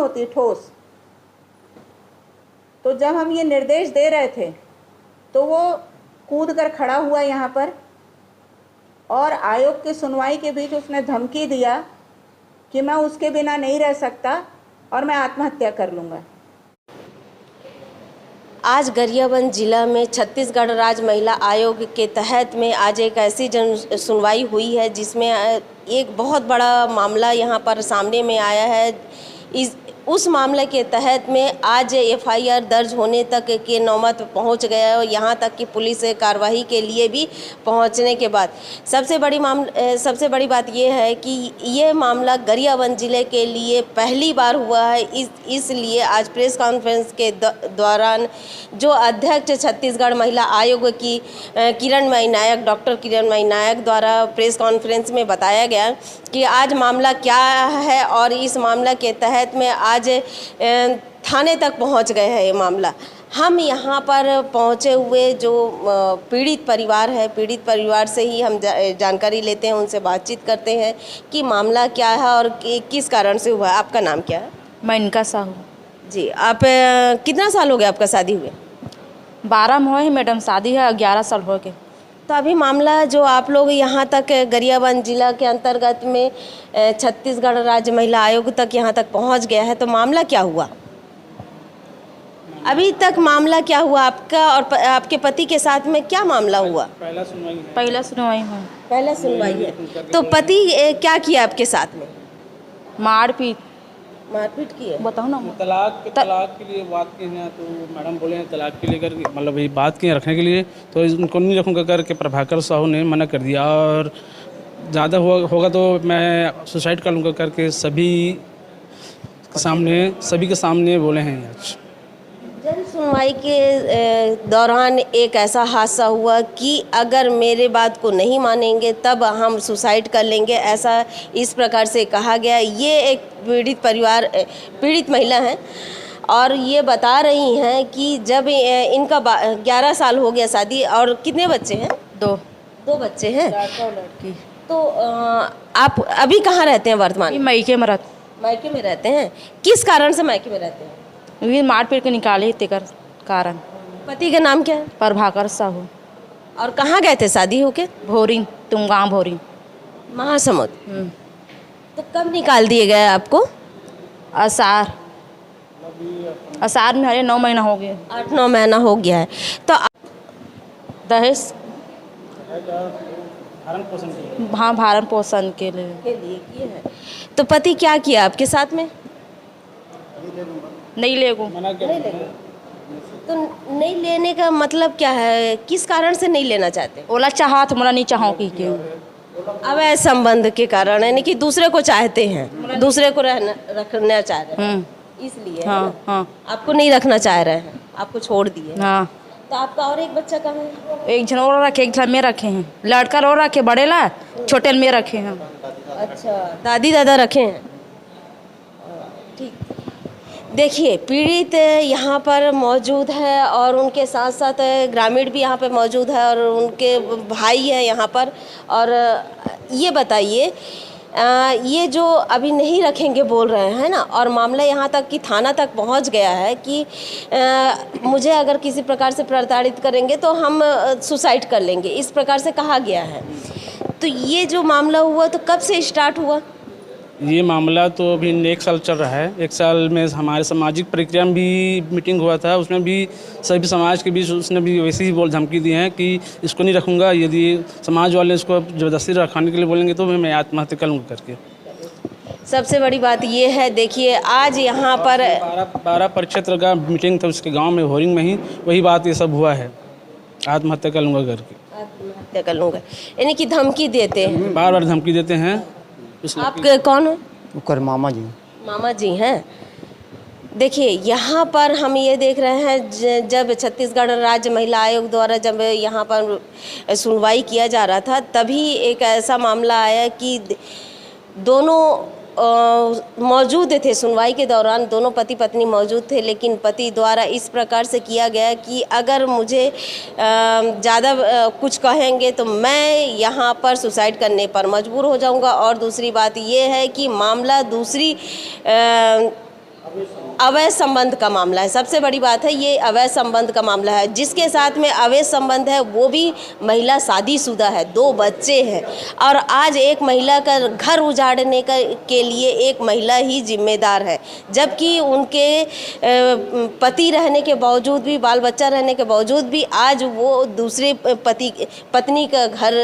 होती है, ठोस। तो जब हम ये निर्देश दे रहे थे तो वो कूद कर खड़ा हुआ यहाँ पर, और आयोग की सुनवाई के बीच उसने धमकी दिया कि मैं उसके बिना नहीं रह सकता और मैं आत्महत्या कर लूँगा। आज गरियाबंद जिला में छत्तीसगढ़ राज्य महिला आयोग के तहत में आज एक ऐसी जन सुनवाई हुई है जिसमें एक बहुत बड़ा मामला यहाँ पर सामने में आया है। उस मामले के तहत में आज एफआईआर दर्ज होने तक के नौबत पहुँच गया है, और यहाँ तक कि पुलिस कार्रवाई के लिए भी पहुँचने के बाद सबसे बड़ी बात ये है कि ये मामला गरियाबंद जिले के लिए पहली बार हुआ है। इसलिए आज प्रेस कॉन्फ्रेंस के दौरान जो अध्यक्ष छत्तीसगढ़ महिला आयोग की किरणमयी नायक, डॉक्टर किरणमयी नायक द्वारा प्रेस कॉन्फ्रेंस में बताया गया कि आज मामला क्या है, और इस मामला के तहत में आज थाने तक पहुंच गए हैं ये मामला। हम यहाँ पर पहुँचे हुए जो पीड़ित परिवार है, पीड़ित परिवार से ही हम जानकारी लेते हैं, उनसे बातचीत करते हैं कि मामला क्या है और किस कारण से हुआ है। आपका नाम क्या है? मैं इनका साहू जी। आप कितना साल हो गया आपका शादी हुए? 12 में हुए मैडम, शादी है 11 साल हो गए। तो अभी मामला जो आप लोग यहाँ तक गरियाबंद जिला के अंतर्गत में छत्तीसगढ़ राज्य महिला आयोग तक यहाँ तक पहुँच गया है, तो मामला क्या हुआ? अभी तक मामला क्या हुआ आपका और आपके पति के साथ में क्या मामला हुआ? पहला सुनवाई है। पहला सुनवाई है। तो पति क्या किया आपके साथ में? मारपीट की है। बताओ ना। तलाक के लिए बात की है, तो मैडम बोले हैं तलाक के लिए कर, मतलब ये बात की रखने के लिए, तो इनको नहीं रखूँगा करके प्रभाकर साहू ने मना कर दिया, और ज़्यादा होगा तो मैं सुसाइड कर लूँगा करके सभी के सामने बोले हैं। आज जन सुनवाई के दौरान एक ऐसा हादसा हुआ कि अगर मेरे बात को नहीं मानेंगे तब हम सुसाइड कर लेंगे, ऐसा इस प्रकार से कहा गया। ये एक पीड़ित महिला हैं और ये बता रही हैं कि जब इनका 11 साल हो गया शादी, और कितने बच्चे हैं? दो बच्चे हैं। लड़की। तो आप अभी कहाँ रहते हैं वर्तमान? मायके में रहते हैं। किस कारण से मायके में रहते हैं? ये मारपीट के निकाले तेकर कारण। पति का नाम क्या है? प्रभाकर साहू। और कहाँ गए थे शादी होके? भोरी, तुमगांव भोरी, महासमुंद। तो कब निकाल दिए गए आपको? आषाढ़ में हरे 9 महीना हो गया। 8-9 महीना हो गया है। तो दहेज, हाँ, भरण पोषण के लिए किए हैं। तो पति क्या किया आपके साथ में? नहीं लेगो। तो नहीं लेने का मतलब क्या है? किस कारण से नहीं लेना चाहते? ओला चाहत मोला नहीं चाहो कि अवैध संबंध के कारण, यानी कि दूसरे को चाहते हैं, दूसरे को रखना चाह रहे हैं, इसलिए। हाँ। आपको नहीं रखना चाह रहे हैं, आपको छोड़ दिए। हाँ। तो आपका और एक बच्चा कहाँ है? एक जन और रखे, एक जन में रखे हैं। लड़का और रखे, बड़े ला, छोटे में रखे हैं। अच्छा, दादी दादा रखे हैं। ठीक। देखिए, पीड़ित यहाँ पर मौजूद है और उनके साथ साथ ग्रामीण भी यहाँ पे मौजूद है और उनके भाई हैं यहाँ पर। और ये बताइए, ये जो अभी नहीं रखेंगे बोल रहे हैं ना, और मामला यहाँ तक कि थाना तक पहुँच गया है कि मुझे अगर किसी प्रकार से प्रताड़ित करेंगे तो हम सुसाइड कर लेंगे, इस प्रकार से कहा गया है। तो ये जो मामला हुआ तो कब से स्टार्ट हुआ? ये मामला तो अभी 1 साल चल रहा है। 1 साल में हमारे सामाजिक प्रक्रिया में भी मीटिंग हुआ था, उसमें भी सभी समाज के बीच उसने भी वैसे ही धमकी दी है कि इसको नहीं रखूँगा, यदि समाज वाले इसको ज़बरदस्ती रखाने के लिए बोलेंगे तो मैं आत्महत्या करूँगा करके। सबसे बड़ी बात ये है, देखिए आज यहाँ पर 12 परिक्षेत्र का मीटिंग था उसके गाँव में, होरिंग में ही वही बात ये सब हुआ है, आत्महत्या कर लूँगा करके। आत्महत्या कर लूँगा यानी कि धमकी देते हैं, बार धमकी देते हैं। आप कौन हो? मामा जी हैं। देखिए, यहाँ पर हम ये देख रहे हैं, जब छत्तीसगढ़ राज्य महिला आयोग द्वारा जब यहाँ पर सुनवाई किया जा रहा था, तभी एक ऐसा मामला आया कि दोनों मौजूद थे सुनवाई के दौरान, दोनों पति पत्नी मौजूद थे, लेकिन पति द्वारा इस प्रकार से किया गया कि अगर मुझे ज़्यादा कुछ कहेंगे तो मैं यहाँ पर सुसाइड करने पर मजबूर हो जाऊँगा। और दूसरी बात ये है कि मामला दूसरी अवैध संबंध का मामला है। सबसे बड़ी बात है ये अवैध संबंध का मामला है। जिसके साथ में अवैध संबंध है वो भी महिला शादीशुदा है, 2 बच्चे हैं, और आज एक महिला का घर उजाड़ने के लिए एक महिला ही जिम्मेदार है, जबकि उनके पति रहने के बावजूद भी, बाल बच्चा रहने के बावजूद भी आज वो दूसरे पत्नी का घर,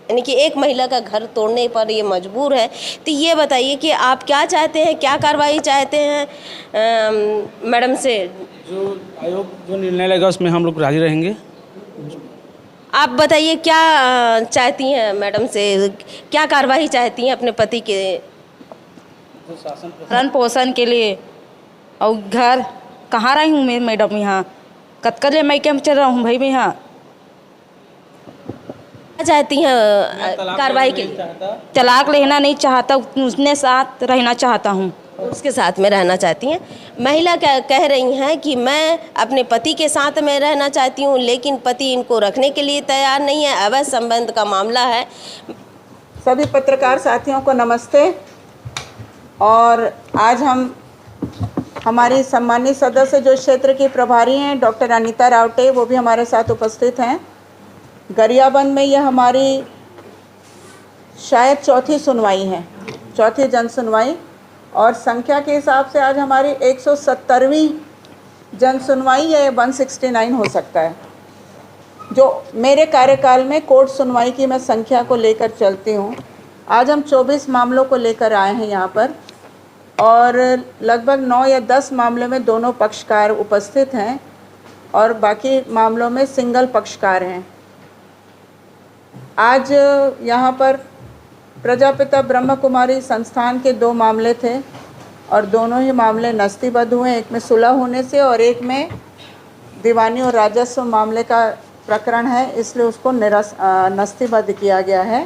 यानी कि एक महिला का घर तोड़ने पर ये मजबूर है। तो ये बताइए कि आप क्या चाहते हैं, क्या कार्रवाई चाहते हैं मैडम से? जो आयोग जो निर्णय लेगा उसमें हम लोग राजी रहेंगे। आप बताइए क्या चाहती हैं मैडम से, क्या कार्रवाई चाहती हैं अपने पति के भरण पोषण के लिए? और घर कहाँ रही हूँ मैं मैडम, यहाँ कतकले मैं क्या चल रहा हूँ भाई मैं यहाँ। क्या चाहती हैं कार्रवाई के लिए? तलाक लेना नहीं चाहता, उसने साथ रहना चाहता हूँ। उसके साथ में रहना चाहती हैं। महिला कह रही हैं कि मैं अपने पति के साथ में रहना चाहती हूँ, लेकिन पति इनको रखने के लिए तैयार नहीं है। अवैध संबंध का मामला है। सभी पत्रकार साथियों को नमस्ते। और आज हम हमारी सम्मानित सदस्य जो क्षेत्र की प्रभारी हैं डॉक्टर अनीता रावटे, वो भी हमारे साथ उपस्थित हैं। गरियाबंद में यह हमारी शायद चौथी सुनवाई है, चौथी जन सुनवाई, और संख्या के हिसाब से आज हमारी 170वीं जन सुनवाई या 169 हो सकता है। जो मेरे कार्यकाल में कोर्ट सुनवाई की मैं संख्या को लेकर चलती हूँ। आज हम 24 मामलों को लेकर आए हैं यहाँ पर, और लगभग 9 या 10 मामले में दोनों पक्षकार उपस्थित हैं और बाकी मामलों में सिंगल पक्षकार हैं। आज यहाँ पर प्रजापिता ब्रह्म कुमारी संस्थान के 2 मामले थे और दोनों ही मामले नस्तीबद्ध हुए। एक में सुलह होने से और एक में दीवानी और राजस्व मामले का प्रकरण है, इसलिए उसको नस्तीबद्ध किया गया है।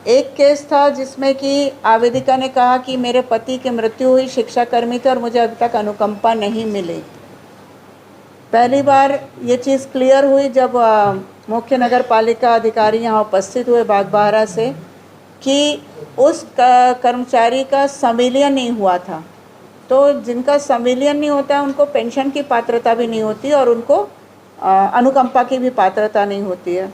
एक केस था जिसमें कि आवेदिका ने कहा कि मेरे पति की मृत्यु हुई, शिक्षाकर्मी थे और मुझे अभी तक अनुकंपा नहीं मिली। पहली बार ये चीज़ क्लियर हुई जब मुख्य नगर पालिका अधिकारी यहाँ उपस्थित हुए बागबाहरा से, कि उस कर्मचारी का संविलियन नहीं हुआ था। तो जिनका संविलियन नहीं होता है उनको पेंशन की पात्रता भी नहीं होती और उनको अनुकंपा की भी पात्रता नहीं होती है,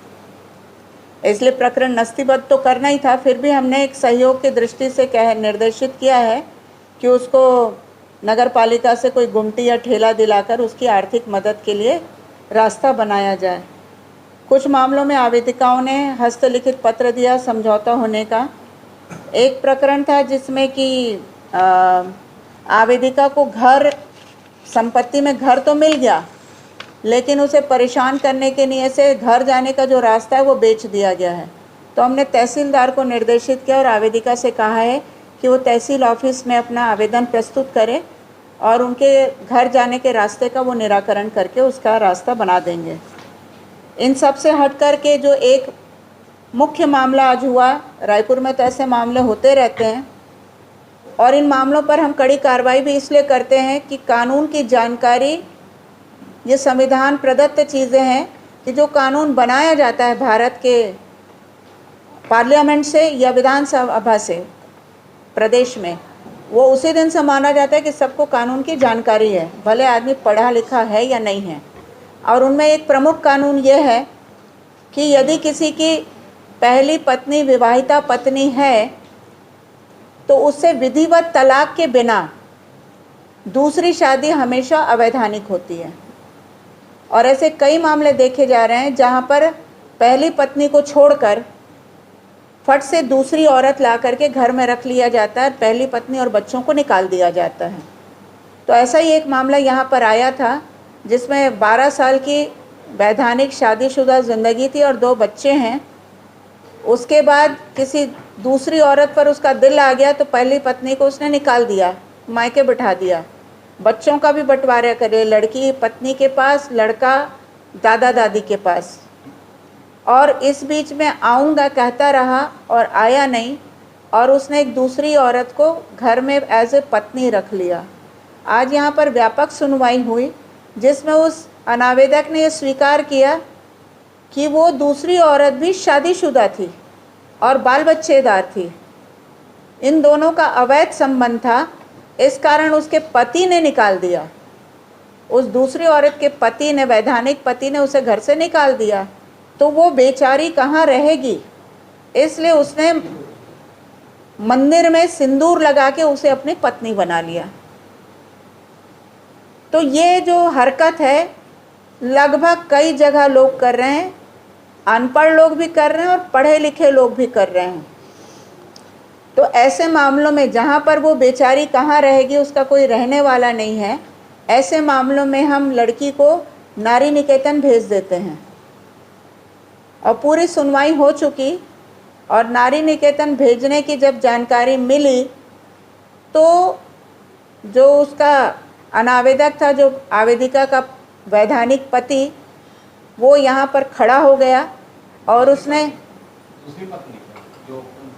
इसलिए प्रकरण नस्तीबद्ध तो करना ही था। फिर भी हमने एक सहयोग की दृष्टि से निर्देशित किया है कि उसको नगर पालिका से कोई गुमटी या ठेला दिलाकर उसकी आर्थिक मदद के लिए रास्ता बनाया जाए। कुछ मामलों में आवेदिकाओं ने हस्तलिखित पत्र दिया समझौता होने का। एक प्रकरण था जिसमें कि आवेदिका को घर, संपत्ति में घर तो मिल गया, लेकिन उसे परेशान करने के लिए से घर जाने का जो रास्ता है वो बेच दिया गया है। तो हमने तहसीलदार को निर्देशित किया और आवेदिका से कहा है कि वो तहसील ऑफिस में अपना आवेदन प्रस्तुत करे और उनके घर जाने के रास्ते का वो निराकरण करके उसका रास्ता बना देंगे। इन सब से हट कर के जो एक मुख्य मामला आज हुआ, रायपुर में तो ऐसे मामले होते रहते हैं और इन मामलों पर हम कड़ी कार्रवाई भी इसलिए करते हैं कि कानून की जानकारी, ये संविधान प्रदत्त चीज़ें हैं कि जो कानून बनाया जाता है भारत के पार्लियामेंट से या विधानसभा से प्रदेश में, वो उसी दिन से माना जाता है कि सबको कानून की जानकारी है, भले आदमी पढ़ा लिखा है या नहीं है। और उनमें एक प्रमुख कानून ये है कि यदि किसी की पहली पत्नी विवाहिता पत्नी है तो उससे विधिवत तलाक के बिना दूसरी शादी हमेशा अवैधानिक होती है। और ऐसे कई मामले देखे जा रहे हैं जहाँ पर पहली पत्नी को छोड़कर फट से दूसरी औरत ला करके घर में रख लिया जाता है, पहली पत्नी और बच्चों को निकाल दिया जाता है। तो ऐसा ही एक मामला यहाँ पर आया था जिसमें 12 साल की वैधानिक शादीशुदा ज़िंदगी थी और 2 बच्चे हैं। उसके बाद किसी दूसरी औरत पर उसका दिल आ गया तो पहली पत्नी को उसने निकाल दिया, मायके बिठा दिया, बच्चों का भी बंटवारा करे, लड़की पत्नी के पास, लड़का दादा दादी के पास। और इस बीच में आऊँगा कहता रहा और आया नहीं, और उसने एक दूसरी औरत को घर में एज ए पत्नी रख लिया। आज यहाँ पर व्यापक सुनवाई हुई जिसमें उस अनावेदक ने यह स्वीकार किया कि वो दूसरी औरत भी शादीशुदा थी और बाल बच्चेदार थी। इन दोनों का अवैध संबंध था, इस कारण उसके पति ने निकाल दिया, उस दूसरी औरत के पति ने, वैधानिक पति ने उसे घर से निकाल दिया, तो वो बेचारी कहाँ रहेगी। इसलिए उसने मंदिर में सिंदूर लगा के उसे अपनी पत्नी बना लिया। तो ये जो हरकत है लगभग कई जगह लोग कर रहे हैं, अनपढ़ लोग भी कर रहे हैं और पढ़े लिखे लोग भी कर रहे हैं। तो ऐसे मामलों में जहाँ पर वो बेचारी कहाँ रहेगी, उसका कोई रहने वाला नहीं है, ऐसे मामलों में हम लड़की को नारी निकेतन भेज देते हैं। और पूरी सुनवाई हो चुकी और नारी निकेतन भेजने की जब जानकारी मिली तो जो उसका अनावेदक था, जो आवेदिका का वैधानिक पति, वो यहाँ पर खड़ा हो गया और उसने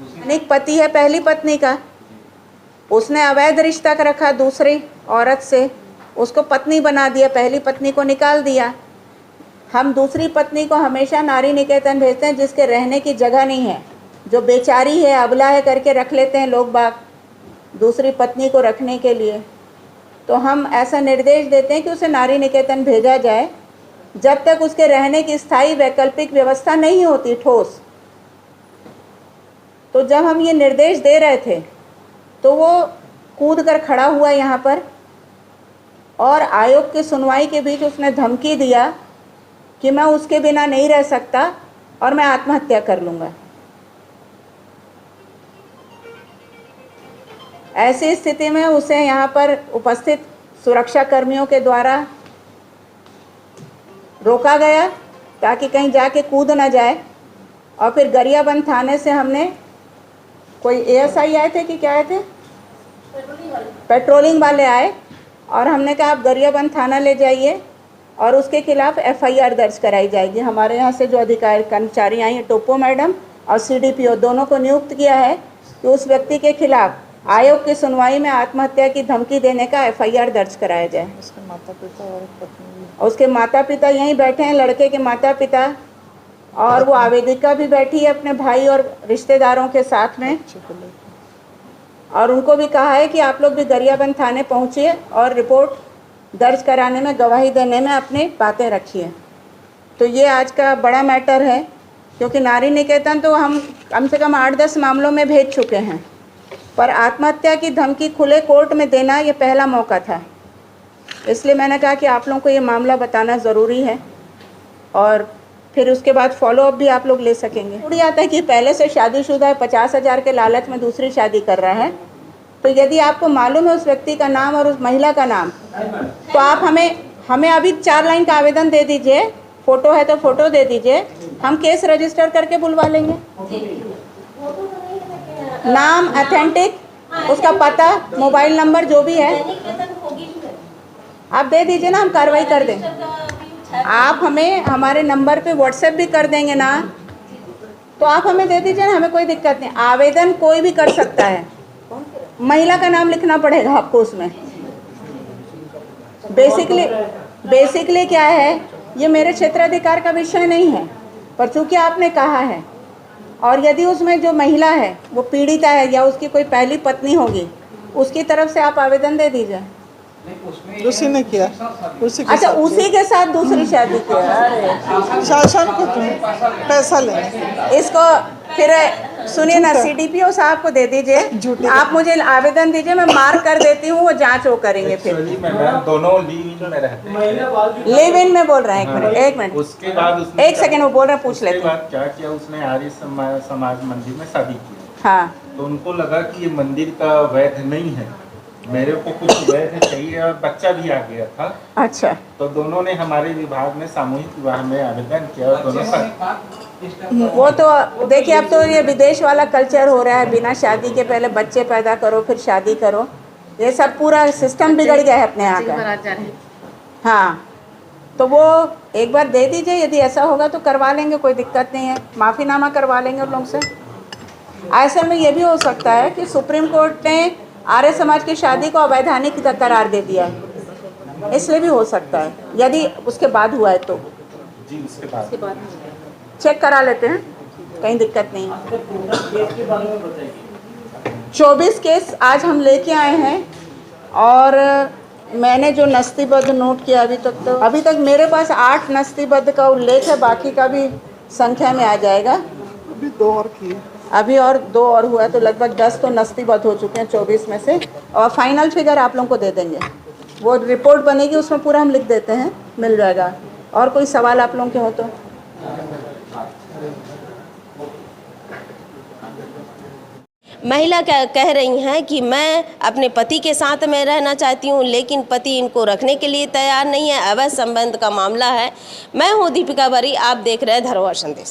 वैधानिक पति है पहली पत्नी का, उसने अवैध रिश्ता रखा दूसरी औरत से, उसको पत्नी बना दिया, पहली पत्नी को निकाल दिया। हम दूसरी पत्नी को हमेशा नारी निकेतन भेजते हैं जिसके रहने की जगह नहीं है, जो बेचारी है, अबला है करके रख लेते हैं लोग बाग दूसरी पत्नी को रखने के लिए। तो हम ऐसा निर्देश देते हैं कि उसे नारी निकेतन भेजा जाए जब तक उसके रहने की स्थायी वैकल्पिक व्यवस्था नहीं होती ठोस। तो जब हम ये निर्देश दे रहे थे तो वो कूद कर खड़ा हुआ यहाँ पर और आयोग की सुनवाई के बीच उसने धमकी दिया कि मैं उसके बिना नहीं रह सकता और मैं आत्महत्या कर लूँगा। ऐसी स्थिति में उसे यहाँ पर उपस्थित सुरक्षा कर्मियों के द्वारा रोका गया ताकि कहीं जाके कूद ना जाए। और फिर गरियाबंद थाने से हमने, कोई एएसआई आए थे कि क्या आए थे, पेट्रोलिंग वाले आए और हमने कहा आप गरियाबंद थाना ले जाइए और उसके खिलाफ एफआईआर दर्ज कराई जाएगी। हमारे यहाँ से जो अधिकारी कर्मचारी आई हैं, टोपो मैडम और सीडीपीओ, दोनों को नियुक्त किया है कि उस व्यक्ति के खिलाफ आयोग की सुनवाई में आत्महत्या की धमकी देने का एफआईआर दर्ज कराया जाए। उसके माता पिता और पत्नी, उसके माता पिता यहीं बैठे हैं, लड़के के माता पिता, और वो आवेदिका भी बैठी है अपने भाई और रिश्तेदारों के साथ में। और उनको भी कहा है कि आप लोग भी गरियाबंद थाने पहुँचिए और रिपोर्ट दर्ज कराने में, गवाही देने में अपनी बातें रखिए। तो ये आज का बड़ा मैटर है, क्योंकि नारी निकेतन तो हम कम से कम 8-10 मामलों में भेज चुके हैं, पर आत्महत्या की धमकी खुले कोर्ट में देना ये पहला मौका था। इसलिए मैंने कहा कि आप लोगों को ये मामला बताना ज़रूरी है और फिर उसके बाद फॉलोअप भी आप लोग ले सकेंगे। थोड़ी आता है कि पहले से शादीशुदा है, 50,000 के लालच में दूसरी शादी कर रहा है। तो यदि आपको मालूम है उस व्यक्ति का नाम और उस महिला का नाम, तो आप हमें अभी 4 लाइन का आवेदन दे दीजिए, फ़ोटो है तो फ़ोटो दे दीजिए, हम केस रजिस्टर करके बुलवा लेंगे। नाम ऑथेंटिक, उसका पता, मोबाइल नंबर जो भी है आप दे दीजिए ना, हम कार्रवाई कर दें। आप हमें हमारे नंबर पे व्हाट्सएप भी कर देंगे ना, तो आप हमें दे दीजिए ना, हमें कोई दिक्कत नहीं। आवेदन कोई भी कर सकता है, महिला का नाम लिखना पड़ेगा आपको उसमें। बेसिकली क्या है, ये मेरे क्षेत्राधिकार का विषय नहीं है, पर चूंकि आपने कहा है और यदि उसमें जो महिला है वो पीड़िता है या उसकी कोई पहली पत्नी होगी, उसकी तरफ से आप आवेदन दे दीजिए। उसी ने किया, उसी के अच्छा, साथ उसी के साथ दूसरी शादी किया। अरे शासन को तुम पैसा लेंगे। इसको फिर सुनिए ना, सीडीपीओ साहब को दे दीजिए, आप मुझे आवेदन दीजिए, मैं मार्क कर देती हूँ, वो जांच वो करेंगे। फिर दोनों लिव इन में रहते हैं। लिव इन में बोल रहे हैं, एक मिनट उसके बाद उसने एक सेकंड, वो बोल रहे हैं, पूछ लेते उसके हैं। बाद क्या किया, उसने आर्य समाज मंदिर में शादी की। हाँ, तो उनको लगा कि ये मंदिर का वैध नहीं है, मेरे को कुछ वैध चाहिए, और बच्चा भी आ गया था। अच्छा, तो दोनों ने हमारे विभाग में सामूहिक विवाह में आवेदन किया और दोनों वो तो देखिए, अब तो ये विदेश वाला कल्चर हो रहा है, बिना शादी के पहले बच्चे पैदा करो फिर शादी करो, ये सब पूरा सिस्टम बिगड़ गया है अपने यहाँ का। हाँ, तो वो एक बार दे दीजिए, यदि ऐसा होगा तो करवा लेंगे, कोई दिक्कत नहीं है, माफ़ीनामा करवा लेंगे उन लोगों से। ऐसे में ये भी हो सकता है कि सुप्रीम कोर्ट ने आर्य समाज की शादी को अवैधानिक करार दे दिया है, इसलिए भी हो सकता है, यदि उसके बाद हुआ है तो। जी, उसके बाद चेक करा लेते हैं, कहीं दिक्कत नहीं है। 24 केस आज हम लेके आए हैं और मैंने जो नस्तीबद्ध नोट किया अभी तक मेरे पास 8 नस्तीबद्ध का उल्लेख है, बाकी का भी संख्या में आ जाएगा। अभी 2 और किए। अभी और 2 और हुआ तो लगभग 10 तो नस्तीबद्ध हो चुके हैं 24 में से, और फाइनल फिगर आप लोगों को दे देंगे। वो रिपोर्ट बनेगी, उसमें पूरा हम लिख देते हैं, मिल जाएगा। और कोई सवाल आप लोगों के हो तो? महिला कह रही हैं कि मैं अपने पति के साथ में रहना चाहती हूं, लेकिन पति इनको रखने के लिए तैयार नहीं है। अवैध संबंध का मामला है। मैं हूं दीपिका बरी, आप देख रहे हैं धरोहर संदेश।